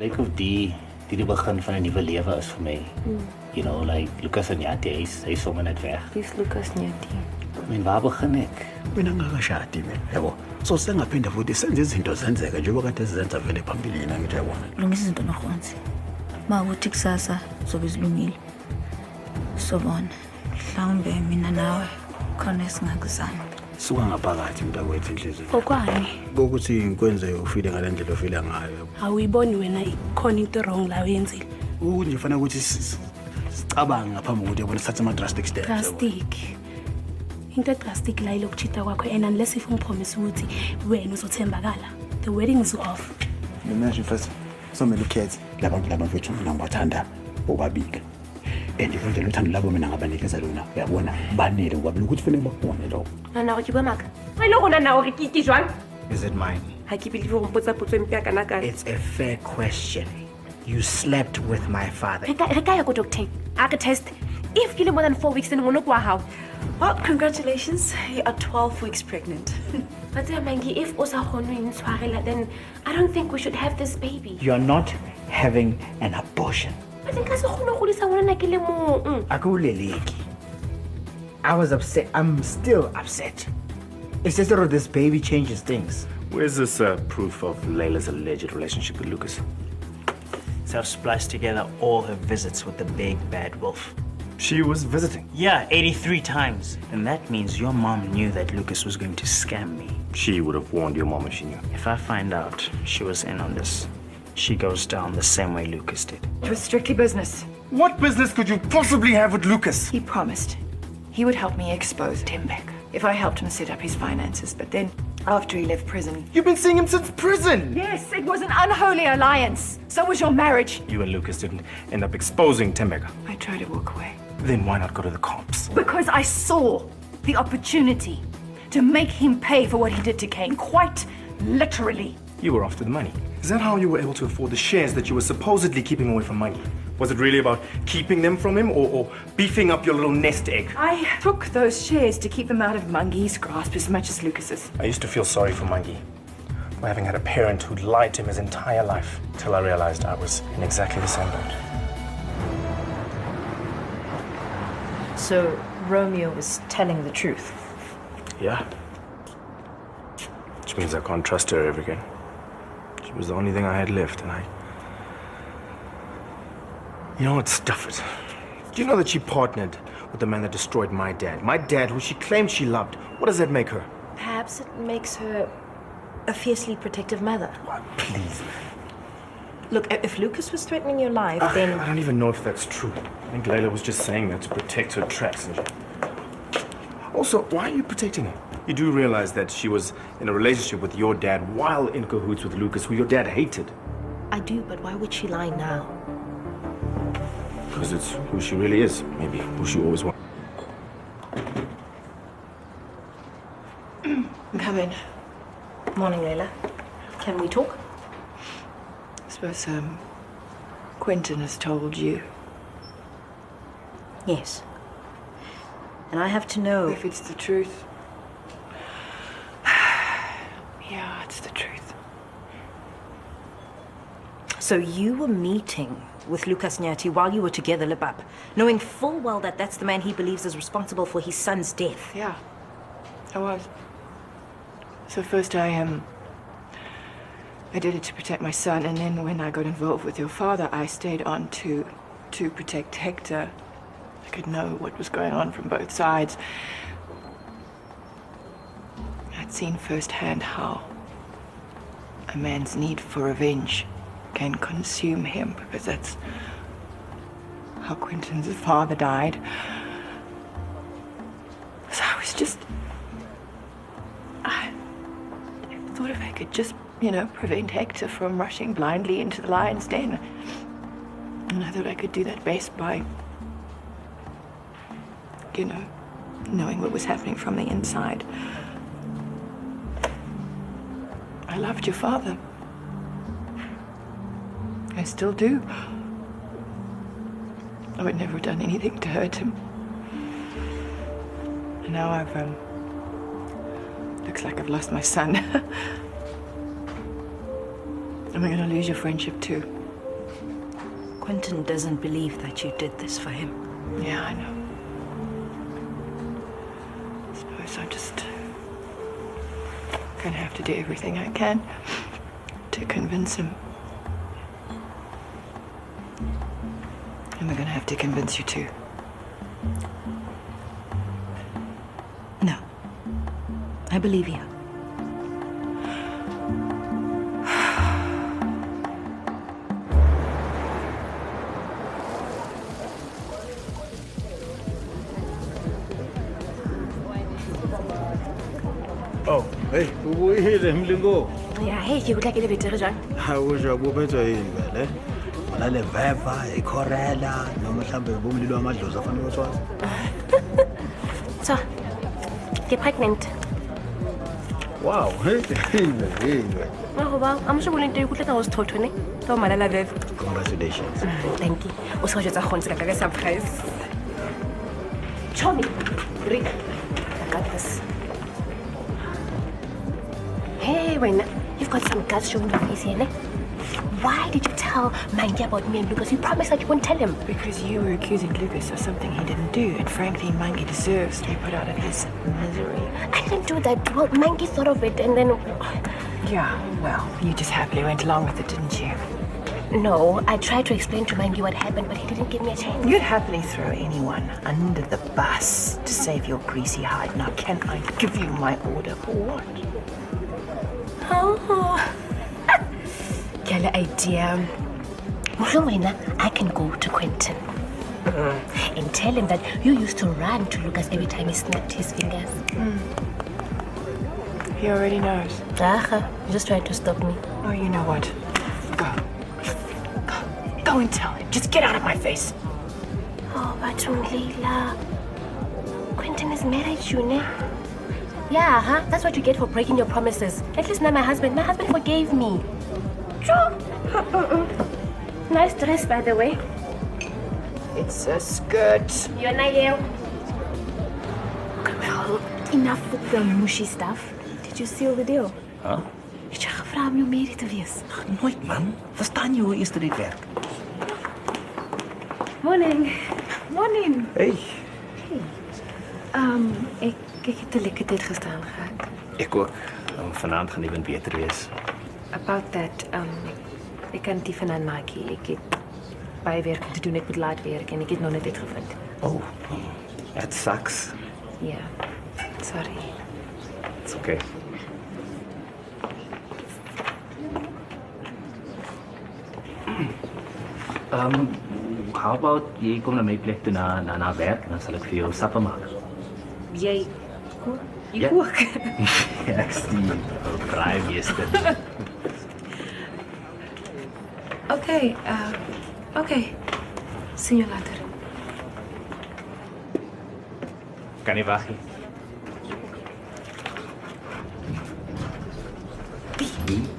Like of die begin van 'n nuwe lewe is vir my. You know, like Lucas en Nyati, hy sommer net weg. Dis Lucas Nyati. I mean, waar begin ek? Mina ngakashadi mina, yabo. So sengaphinde futhi senze izinto zenzeka njengoba kade sizenza vele phambili ngithi yabona. Lungisa izinto nokhonzi. Mawuthi kusasa zobe zilungile. Sobona. Mhlawumbe mina nawe khona singakuzana. Suka ngaphakathi mntakwethu inhliziyo. Okwani? Bokuthi ngikwenze ufile ngalendlela ofile ngayo. Awuyiboni wena ikhona into wrong la uyenzile. Nje fanele ukuthi sicabange ngaphambi kokuthi yabona sithathe ama drastic steps. Drastic. Into drastic la ilokuchita kwakho and unless if ungipromise ukuthi wena uzothembakala. The wedding is off. Imagine first so many kids labantu bethu mina ngibathanda bobabili. And if you don't love mina ngabanikeza lona uyabona banele ubabili ukuthi fanele bakubone lokho. Nana o tshibwa maka. Wa ile gona na o re ke jwang? Is it mine? Ha ke believe go mpotsa potso empya kana kana. It's a fair question. You slept with my father. Re ka ya go doctor. A ke test. If you live more than 4 weeks then ngono kwa how. Well, congratulations. You are 12 weeks pregnant. But Mangi, if osa khone intshwarela then I don't think we should have this baby. You're not having an abortion. But nka se khone go disa ngwana ke le mo. Akuleleki. I was upset. I'm still upset. It's just that this baby changes things. Where's this proof of Layla's alleged relationship with Lucas? So I've spliced together all her visits with the big bad wolf. She was visiting. Yeah, 83 times. And that means your mom knew that Lucas was going to scam me. She would have warned your mom if she knew. If I find out she was in on this, she goes down the same way Lucas did. It was strictly business. What business could you possibly have with Lucas? He promised he would help me expose Tembeck if I helped him set up his finances. But then, after he left prison... You've been seeing him since prison! Yes, it was an unholy alliance. So was your marriage. You and Lucas didn't end up exposing Tembeck. I tried to walk away. Then why not go to the cops? Because I saw the opportunity to make him pay for what he did to Kane, quite literally. You were after the money. Is that how you were able to afford the shares that you were supposedly keeping away from Mikey? Was it really about keeping them from him or beefing up your little nest egg? I took those shares to keep them out of Mangi's grasp as much as Lucas's. I used to feel sorry for Mangi for having had a parent who'd lied to him his entire life till I realized I was in exactly the same boat. So Romeo was telling the truth. Yeah. Which means I can't trust her ever again. She was the only thing I had left, and You know what? Stuff it. Do you know that she partnered with the man that destroyed my dad? My dad, who she claimed she loved. What does that make her? Perhaps it makes her a fiercely protective mother. Oh, please. Look, if Lucas was threatening your life, then... I don't even know if that's true. I think Layla was just saying that to protect her tracks. Also, why are you protecting her? You do realize that she was in a relationship with your dad while in cahoots with Lucas, who your dad hated. I do, but why would she lie now? Because it's who she really is. Maybe who she always was. Come in. Morning, Layla. Can we talk? I suppose, Quentin has told you. Yes. And I have to know... If it's the truth. Yeah, it's the truth. So you were meeting with Lucas Nyati while you were together, Libab, knowing full well that that's the man he believes is responsible for his son's death. Yeah, I was. So first I did it to protect my son, and then when I got involved with your father, I stayed on to protect Hector. I could know what was going on from both sides. I'd seen firsthand how a man's need for revenge can consume him, because that's how Quentin's father died. So I was just... I thought if I could just, prevent Hector from rushing blindly into the lion's den. And I thought I could do that best by, knowing what was happening from the inside. I loved your father. I still do. I would never have done anything to hurt him. And now looks like I've lost my son. Am I gonna lose your friendship too? Quentin doesn't believe that you did this for him. Yeah, I know. I suppose I'm just gonna have to do everything I can to convince him. And we're gonna have to convince you too. No. I believe you. Oh, hey, ubuyile mlingo. Yeah, hey, ke utla ke le betere jang? Ha o ja bo betwa yini vele? Wala le veva, ikhorela, noma mhlambe bomlilo amadlozi afanele uthwala. So, get pregnant. Wow, hey. Oh, wow. I'm sure we'll do good. I was told to ne. To malala vev. Congratulations. Thank you. O so jotsa khonse ka ka surprise. Chomi. Rick. I got this. Hey, Wena. You've got some guts showing your face here, ne? Why did you tell Mangi about me and Lucas? You promised that you wouldn't tell him. Because you were accusing Lucas of something he didn't do, and frankly, Mangi deserves to be put out of his misery. I didn't do that. Well, Mangi thought of it and then... Yeah, well, you just happily went along with it, didn't you? No, I tried to explain to Mangi what happened, but he didn't give me a chance. You'd happily throw anyone under the bus to save your greasy hide. Now, can I give you my order for what? Oh. Get an idea. I can go to Quentin and tell him that you used to run to Lucas every time he snapped his fingers. He already knows. You just tried to stop me. Oh, you know what? Go and tell him. Just get out of my face. Oh, but Layla, Quentin is mad at you, ne? Yeah, that's what you get for breaking your promises. At least not my husband. My husband forgave me. Sure. Nice dress, by the way. It's a skirt. You're not here. Okay, well, enough with the mushy stuff. Did you seal the deal? Huh? Het jy gevra om jou Mary te wees? Nooit, man. Verstaan jy hoe eers dit werk? Morning. Morning. Hey. Ek het 'n lekker tyd gestaan gehad. Ek ook. Vanaand gaan even beter wees. About that, ek kan die van Nike. Ek het baie werk te doen, ek moet laat werk en ek het nog net dit gevind. Oh, that sucks. Ja. Sorry. It's okay. How about jy kom na my plek toe na werk, dan sal ek vir jou sappe maak. Jy kook? Jy Ja. kook? Ek's die braaimeester. Okay. Sien jou later. Kan nie wag nie.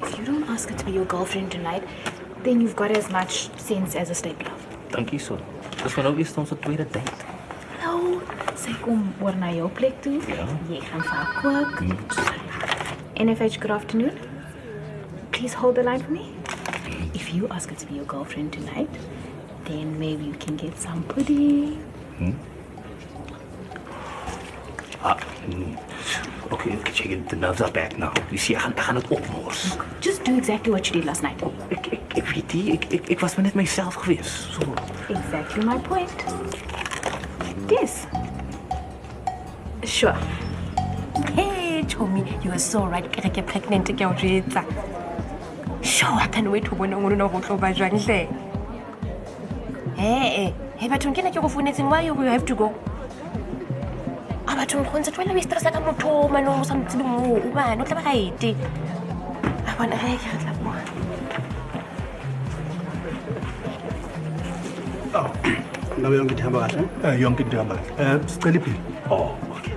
If you don't ask her to be your girlfriend tonight, then you've got as much sense as a stapler. Dankie so. Dis nou eers ons tweede date. Hallo, sy kom oor na jou plek toe. Ja. Jy gaan vir haar kook. NFH, good afternoon. Please hold the line for me. If you ask her to be your girlfriend tonight, then maybe you can get some pudding. Okay, check it. The nerves are back now. You see, ek gaan dit opmors. Just do exactly what you did last night. Ek weet nie, ek was maar net myself gewees. So. Exactly my point. Yes. Sure. Hey, Chomi, you are so right. Ke get pregnant ke o jetsa. Sure, I can't wait to bona ngolo no go tloba jang hle. Hey, bathong ke na ke go founetseng, why you have to go? Bathong go ntse tswela mistress ka motho mano mo sa mtsibi mo o bana o tla ba gaete. I want to get tla mo. Oh, ngabe yonke into ihamba kahle? Yonke into ihamba kahle. Sicela iphini. Oh, okay.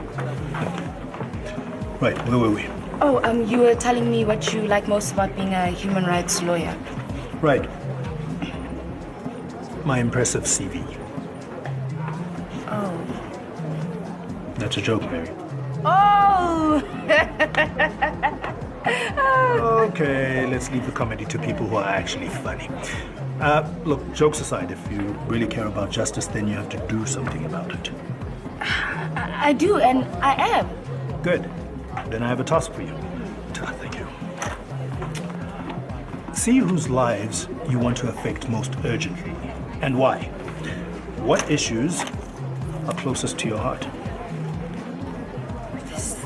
Right, wait. Oh, you were telling me what you like most about being a human rights lawyer. Right. My impressive CV. Oh. That's a joke, Mary. Oh! Okay, let's leave the comedy to people who are actually funny. Look, jokes aside, if you really care about justice, then you have to do something about it. I do, and I am. Good. Then I have a task for you. Thank you. See whose lives you want to affect most urgently, and why. What issues are closest to your heart? This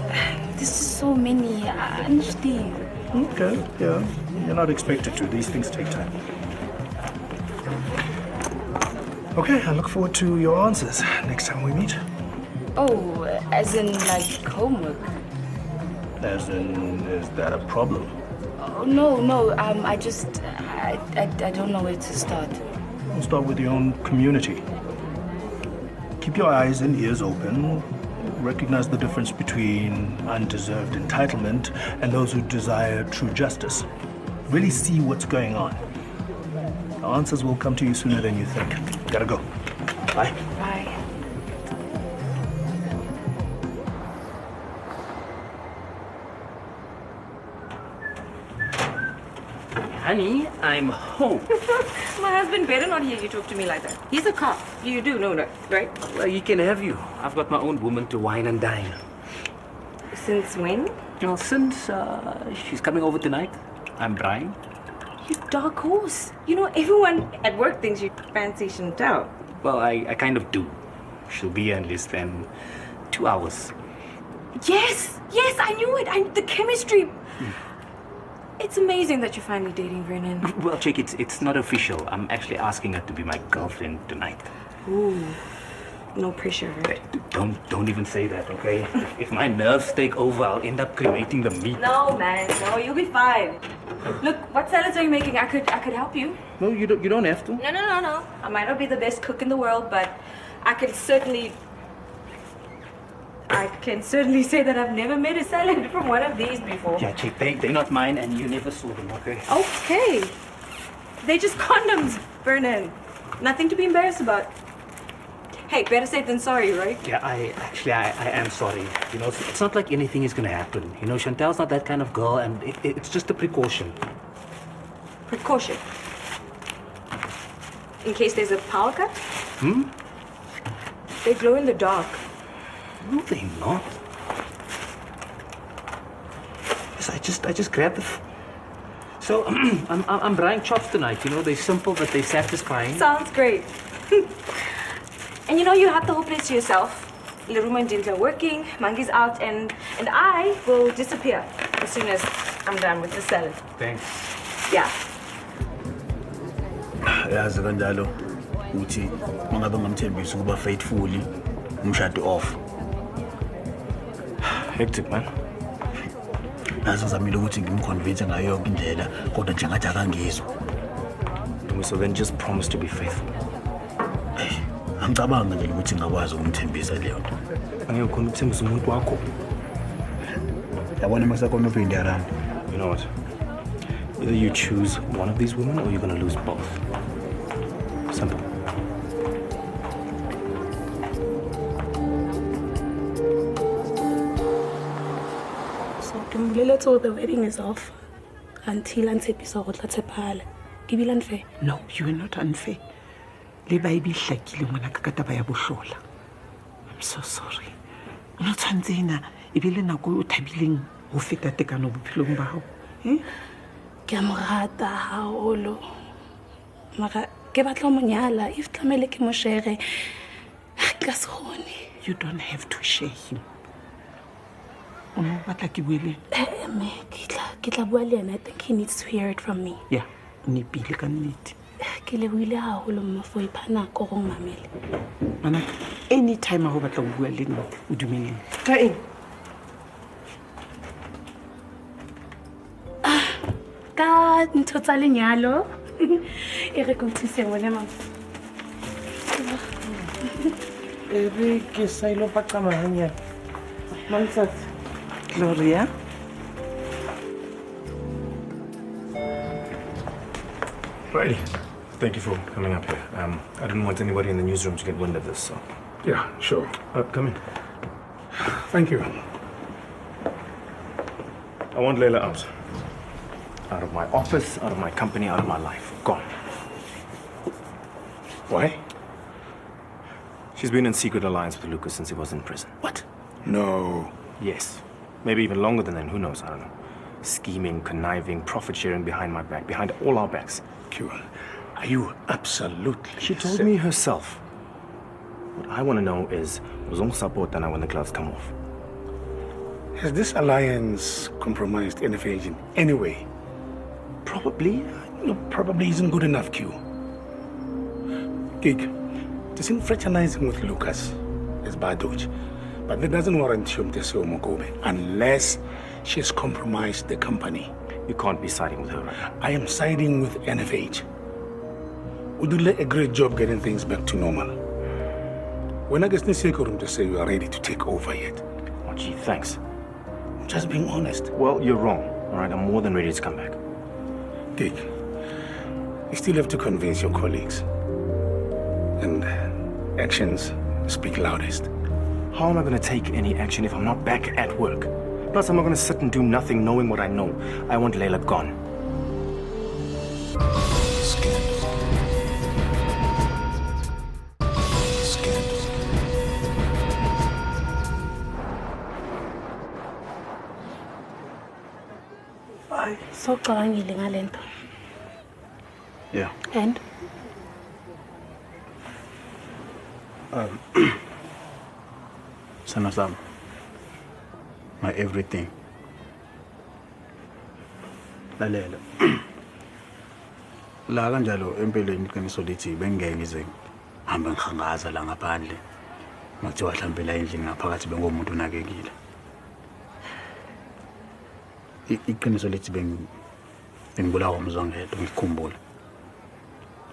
is so many. I understand. Okay, yeah. You're not expected to. These things take time. Okay, I look forward to your answers next time we meet. Oh, as in like homework? As in, is that a problem? Oh, no. I don't know where to start. We'll start with your own community. Keep your eyes and ears open. Recognize the difference between undeserved entitlement and those who desire true justice. Really see what's going on. The answers will come to you sooner than you think. Gotta go. Bye. Bye. Honey, I'm home. My husband better not hear you talk to me like that. He's a cop. You do know that, right? Well, he can have you. I've got my own woman to wine and dine. Since when? Well, since she's coming over tonight, I'm Brian. You dark horse. You know, everyone at work thinks you fancy Chantal. Well, I kind of do. She'll be here in less than 2 hours. Yes, I knew it. The chemistry. It's amazing that you're finally dating Vernon. Well, Chick, it's not official. I'm actually asking her to be my girlfriend tonight. Ooh, no pressure. Hey, don't even say that, okay? If my nerves take over, I'll end up cremating the meat. No, man, no, you'll be fine. Look, what salads are you making? I could help you. No, you don't have to. No. I might not be the best cook in the world, but I can certainly say that I've never made a salad from one of these before. Yeah, Chick, they're not mine, and you never saw them, okay? Okay. They're just condoms, Vernon. Nothing to be embarrassed about. Hey, better safe than sorry, right? Yeah, I am sorry. You know, it's not like anything is gonna happen. You know, Chantal's not that kind of girl, and it's just a precaution. Precaution? In case there's a power cut? They glow in the dark. No, they're not. Yes, I just grabbed the... So, I'm buying chops tonight. You know, they're simple, but they're satisfying. Sounds great. And you know, you have the whole place to yourself. Leruma and Dinta are working, Mangi's out, and I will disappear as soon as I'm done with the salad. Thanks. Yeah. Yazi kanjalo uthi mangabe ngamthembisa ukuba faithfully umshado off. Hectic, man. Nazo zamile ukuthi ngimconvince ngayo yonke indlela kodwa nje ngathi akangizwa. So then just promise to be faithful. Angicabanga nje ukuthi ngakwazi ukumthembisa leyo nto. Angeke khona ukuthembisa umuntu wakho. Yabona masakhona uphinde around. You know what? Either you choose one of these women or you're gonna lose both. Simple. So Dumbulele, the wedding is off until Antepisa or Tlatepale. Give you unfair? No, you are not unfair. Le baby hlakile ngwana ka taba ya boshola. I'm so sorry. Una tsantsena ebile nako o thabileng ho feta tekano bophelong ba hao. Ke a mo rata haholo. Mara ke batla mo nyala if tlamele ke mo share. Ka se kgone. You don't have to share him. Ono batla ke buele. Me ke tla bua le ena. I think he needs to hear it from me. Yeah, ni pile ka nnete. Ke lebohile haholo mma for ipha nako go mamele. Mana anytime ho batla go bua le nna o dumele. Ka eng? Ka ntho tsa lenyalo. E re go tsise ngwana mama. Ebe ke sa ilo pa kamahanya. Mansat. Gloria. Righty. Thank you for coming up here. I didn't want anybody in the newsroom to get wind of this, so... Yeah, sure. Come in. Thank you. I want Layla out. Out of my office, out of my company, out of my life. Gone. Why? She's been in secret alliance with Lucas since he was in prison. What? No. Yes. Maybe even longer than then. Who knows? I don't know. Scheming, conniving, profit-sharing behind my back, behind all our backs. Q, are you absolutely... She told me herself. What I want to know is, support Dana when the gloves come off. Has this alliance compromised NFH in any way? Probably. No, probably isn't good enough, Q. Gig, isn't fraternizing with Lucas is bad, but that doesn't warrant Shumtese Mogobe unless she's compromised the company. You can't be siding with her right now. I am siding with NFH. We do a great job getting things back to normal. We're not getting room to say we are ready to take over yet. Oh, gee, thanks. I'm just being honest. Well, you're wrong. All right, I'm more than ready to come back. Gig, you still have to convince your colleagues. And actions speak loudest. How am I going to take any action if I'm not back at work? Plus, I'm not going to sit and do nothing knowing what I know. I want Layla gone. So ngicabangile ngalento. Yeah. And Sana Sam, my everything. Lalela. La kanjalo empelweni iqiniso lithi bengeke ngize ngihambe ngihangaza la ngaphandle. Ngakuthiwa mhlambe la endlini ngaphakathi bengomuntu unakekile. Iqiniso lithi bengibulawa umzongedo ngikhumbula.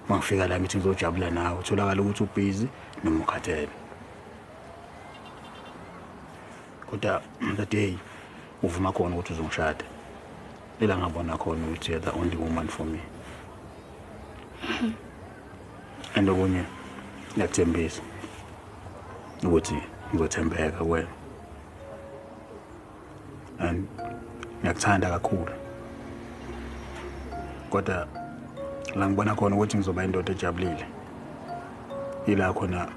Mangifika la ngithi ngizojabula nawe utholakala ukuthi ubusy noma ukhathele. Kodwa the day uvuma khona ukuthi uzongishada. Lela ngabona khona ukuthi you're the only woman for me. And okunye ngiyathembisa ukuthi ngizothembeka kuwena. And ngiyakuthanda kakhulu. Kodwa la ngibona khona ukuthi ngizoba indoda ejabulile. Ila khona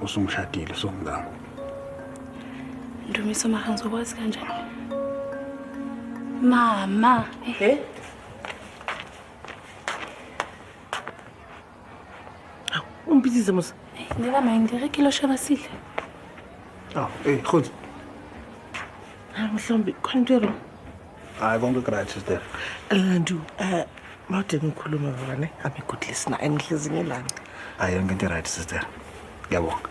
usungishadile songami. Ndumiso mahanzo kwazi kanjani? Mama, Umbizise mos. Ngeka mayindire kilo shaba sidle. Goed. Mhlawumbe khonto Hayi konke right sister. Ndu mawude ngikhuluma ngane ami good listener engihlezi ngelanga. Hayi yonke into right sister. Ngiyabonga.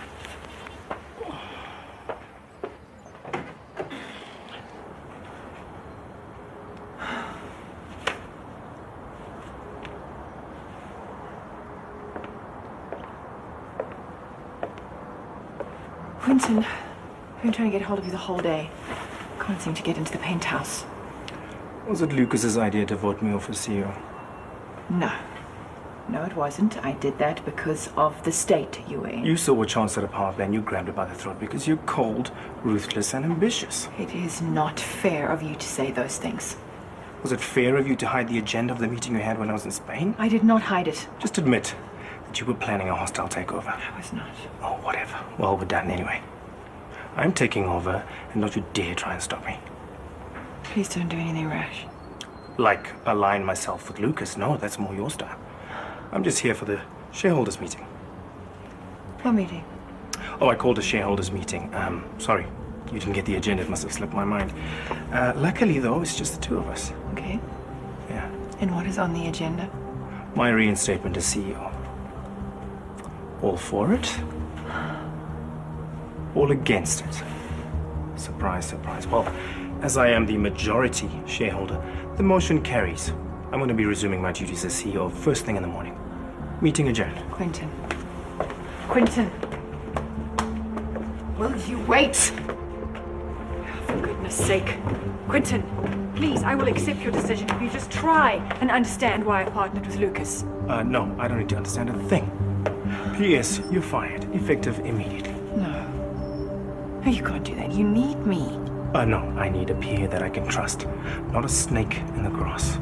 Quentin, I've been trying to get hold of you the whole day. Can't seem to get into the penthouse. Was it Lucas's idea to vote me off as CEO? No. No, it wasn't. I did that because of the state you were in. You saw a chance at a power play and you grabbed it by the throat because you're cold, ruthless, and ambitious. It is not fair of you to say those things. Was it fair of you to hide the agenda of the meeting you had when I was in Spain? I did not hide it. Just admit that you were planning a hostile takeover. I was not. Oh, whatever. Well, we're done anyway. I'm taking over, and don't you dare try and stop me. Please don't do anything rash. Like align myself with Lucas. No, that's more your style. I'm just here for the shareholders meeting. What meeting? Oh, I called a shareholders meeting. Sorry, you didn't get the agenda. It must have slipped my mind. Luckily, though, it's just the two of us. Okay. Yeah. And what is on the agenda? My reinstatement as CEO. All for it? All against it? Surprise, surprise. Well, as I am the majority shareholder, the motion carries. I'm going to be resuming my duties as CEO first thing in the morning. Meeting adjourned. Quentin. Quentin. Will you wait? For goodness sake. Quentin, please, I will accept your decision if you just try and understand why I partnered with Lucas. No, I don't need to understand a thing. P.S. You're fired. Effective immediately. No. No, you can't do that. You need me. No, I need a peer that I can trust, not a snake in the grass.